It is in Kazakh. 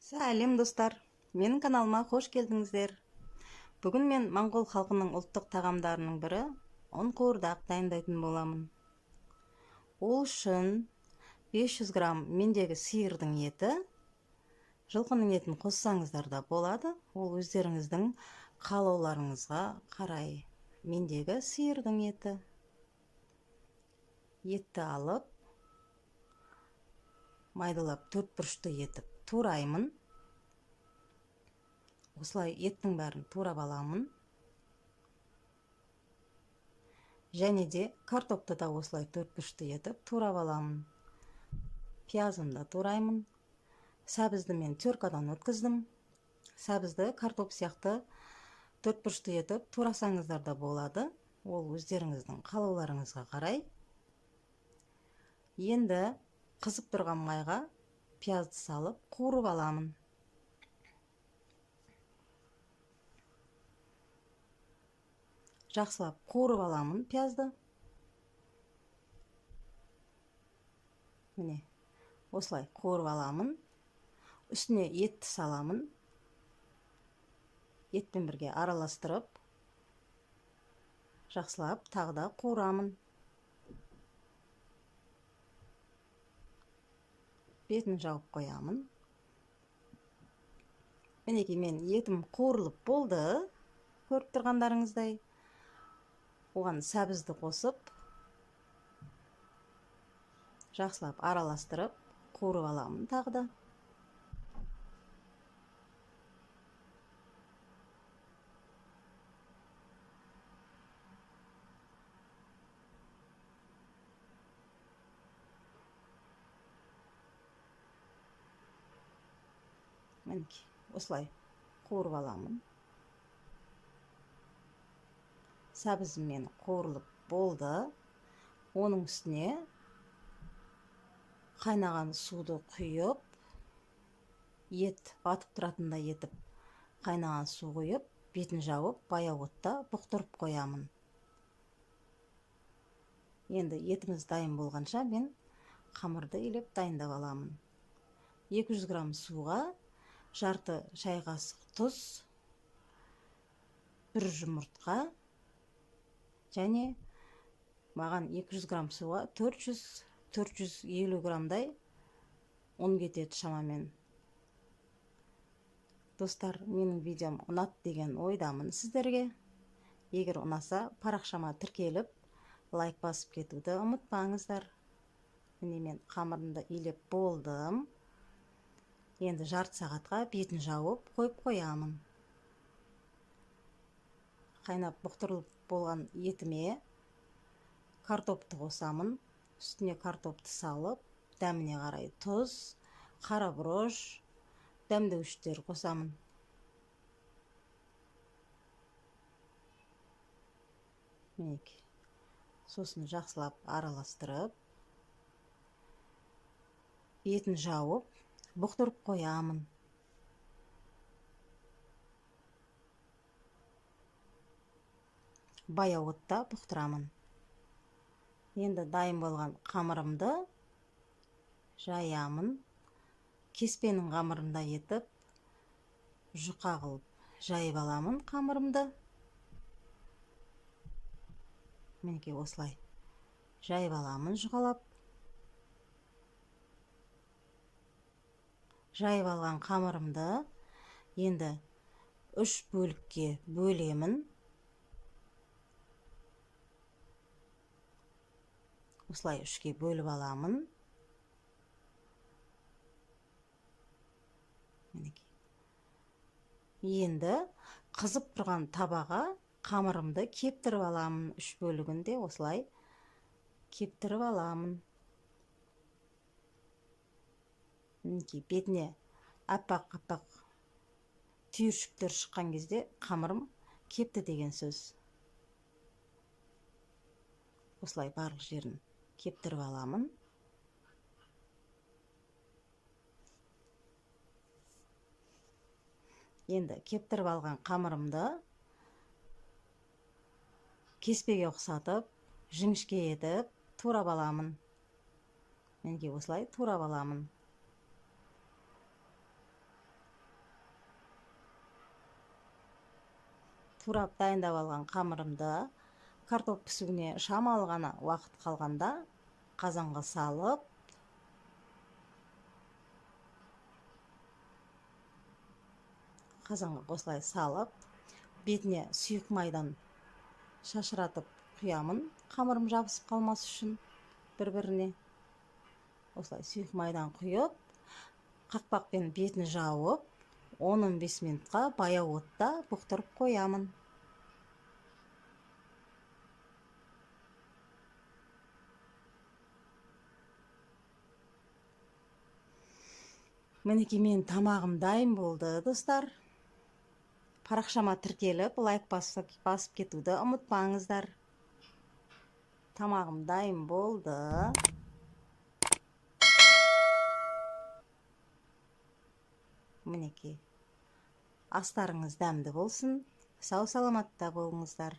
Сәлем достар, менің каналыма қош келдіңіздер. Бүгін мен моңғол халқының ұлттық тағамдарының бірі ұн қуырдақ дайындайтын боламын. Ол үшін 500 грамм мендегі сиырдың еті, жылқының етін қоссаңыздар да болады. Ол өздеріңіздің қалауларыңызға қарай. Мендегі сиырдың еті. Етті алып, майдалап төртбұрышты етіп тураймын. Осылай еттің бәрін турап аламын. Және де картопты да осылай төртбұрышты етіп турап аламын. Пиязымды тураймын. Сәбізді мен теркадан өткіздім. Сәбізді картоп сияқты төртбұрышты етіп турасаңыздар да болады. Ол өздеріңіздің қалауларыңызға қарай. Енді қызып тұрған майға пиязды салып қуырып аламын. Жақсылап қуырып аламын пиязды. Міне, осылай қуырып аламын. Үстіне етті саламын. Етпен бірге араластырып, жақсылап тағы да қуырамын. Бетін жауып қоямын. Мінекей мен етім қуырылып болды. Көріп тұрғандарыңыздай. Оған сәбізді қосып, жақсылап араластырып, қуырып аламын тағы да. Мінекей, осылай қуырып аламын. Сәбізімен қуырылып болды. Оның үстіне қайнаған суды құйып, ет батып тұратындай етіп қайнаған су құйып, бетін жауып, баяу отта бұқтырып қоямын. Енді етіміз дайын болғанша мен қамырды илеп дайындап аламын. 200 грамм суға жарты шай қасық тұз, бір жұмыртқа, және маған 200 грамм суға 400-450 граммдай ұн кетеді шамамен. Достар, менің видеом ұнат деген ойдамын сіздерге. Егер ұнаса, парақшама тіркеліп, лайк басып кетуді ұмытпаңыздар. Міне мен қамырымды илеп болдым. Енді жарты сағатқа бетін жауып қойып қоямын. Қайнап бұқтырылып болған етіме картопты қосамын. Үстіне картопты салып, дәміне қарай тұз, қара бұрыш, дәмдеуіштер қосамын. Мінекей. Сосын жақсылап араластырып, етін жауып, бұқтырып қоямын. Баяу отта бұқтырамын. Енді дайын болған қамырымды жаямын. Кеспенің қамырында етіп, жұқа қылып жайып аламын қамырымды. Мінекей осылай жайып аламын жұқалап. Жайып алған қамырымды енді 3 бөлікке бөлемін. Осылай 3-ке бөліп аламын. Енді қызып тұрған табаға қамырымды кептіріп аламын. 3 бөлігінде осылай кептіріп аламын. Бетіне аппақ-аппақ түйіршіктер шыққан кезде қамырым кепті деген сөз. Осылай барлық жерін кептіріп аламын. Енді кептіріп алған қамырымды кеспеге ұқсатып, жіңішке етіп, турап аламын. Менге осылай турап аламын. турап дайындап алған қамырымды картоп пісуіне шамалы ғана уақыт қалғанда қазанға салып, осылай салып, бетіне сұйық майдан шашыратып құямын, қамырым жабысып қалмас үшін бір-біріне. Осылай сұйық майдан құйып, қақпақпен бетін жауып, 10-15 минутқа баяу отта бұқтырып қоямын. Мінекей менің тамағым дайын болды, достар. Парақшама тіркеліп, лайк басып кетуді ұмытпаңыздар. Тамағым дайын болды. Мінекей. Астарыңыз дәмді болсын. Сау саламатта болыңыздар.